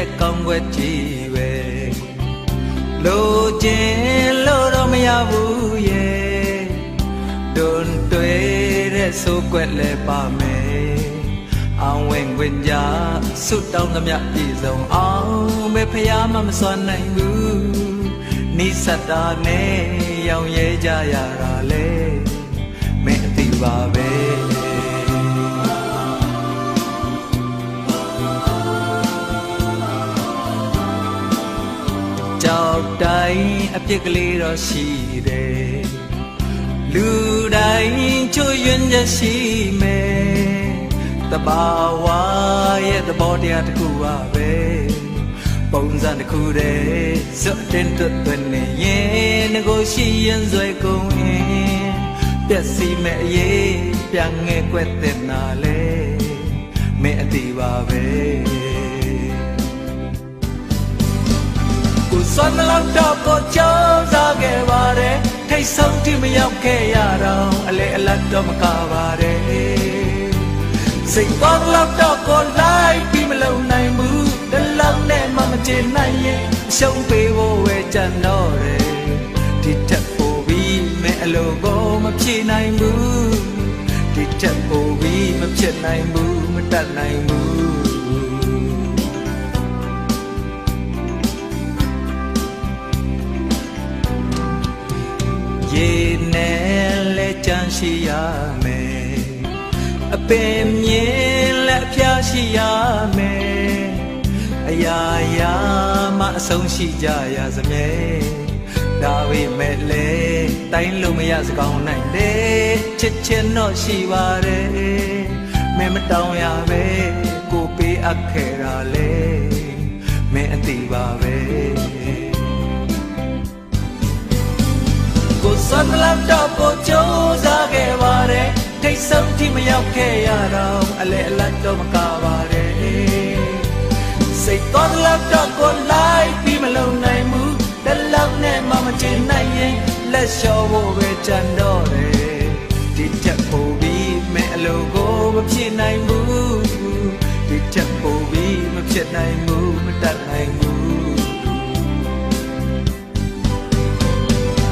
တဲ့ကောင်းွက်ကြီးပဲလိုချင်လို့တော့မရဘူးရဲ့တွန်တွေ့တဲ့ဆိုကွက်လဲပါမယ်အောင်ဝင်ဝင်ကြဆွတ်တောင်းသမျှပြည်စုံအောင်ပဲဖျားမစွမ်းနိုင်ဘူးနိစ္စတာနဲ့ရောင်ရဲကြရတာလေမင်းအသိပါပဲကြောက်တိုင်းအပြစ်ကလေးတော့ရှိတယ်လူတိုင်းချွတ်ယွင်းချက်ရှိမယ်တဘာဝရဲ့သဘောတရားတစ်ခုပါပဲပုံစံတစ်ခုတည်းဇွတ်တင်တွတ်နေရင်ငကိုရှိရင်ဇွဲကုန်ရင်ပြက်စီမဲ့အရေးပြန်ငယ်ကွက်တဲ့နာလေမင်းအသိပါပဲကိုစွမ်းလောက်တော့ကိုကြောက်စားခဲ့ပါတယ်ထိတ်ဆုံးတိမရောက်ခဲ့ရတော့အလေအလတ်တော့မကပါတယ်စိတ်ကောင်းလောက်တော့ကိုလိုက်ပြီးမလုံနိုင်ဘူးတလောက်နဲ့မှမချင်နိုင်ရင်အရှုံးပေးဖို့ပဲကြံတော့တယ်ဒီထက်ပိုပြီးမဲအလိုကိုမဖြေနိုင်ဘူးဒီထက်ပိုပြီးမဖြစ်နိုင်ဘူးမတတ်နိုင်ဘူးရေနဲ့လဲကြမ်းရှိရမယ်အပင်မြင်လက်ဖျားရှိရမယ်အရာရာမှအဆုံးရှိကြရစမြဲဒါပေမဲ့လေတိုင်းလို့မရစကောင်းနိုင်တယ်ချစ်ချင်တော့ရှိပါတယ်မင်းမတောင်းရပဲကိုပေးအပ်ခဲ့တာလေမင်းအသိပါပဲကိုစွမ်းလောက်တော့ကိုကြိုးစားခဲ့ပါတယ်ထိတ်ဆုံးထိမရောက်ခဲ့ရတော့အလေအလတ်တော့မကပါတယ်စိတ်ကောင်းလောက်တော့ကိုလိုက်ပြီးမလုံနိုင်ဘူးတလောက်နဲ့မှမချင်နိုင်ရင်လက်လျှော့ဖို့ပဲကြံတော့တယ်ဒီချက်ပို့ပြီးမဲအလိုကိုမဖြစ်နိုင်ဘူးဒီချက်ပို့ပြီးမဖြစ်နိုင်ဘူးမတတ်နိုင်ဘူး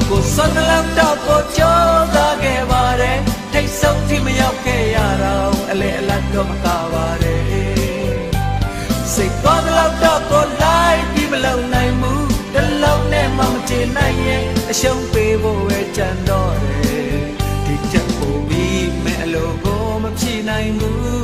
ကိုစွမ်းလောက်တော့ကိုကြောက်သားခဲ့ပါတယ်ထိတ်ဆုံးထိမရောက်ခဲ့ရတော့အလေအလတ်တော့မကပါတယ်စိတ်ကောင်းလောက်တော့ကိုလိုက်ပြီးမလုံနိုင်ဘူးတလုံးနဲ့မှမချင်နိုင်ရင်အရှုံးပေးဖို့ပဲကြံတော့တယ်ဒီချက်ပို့ပြီးမဲအလိုကိုမဖြေနိုင်ဘူး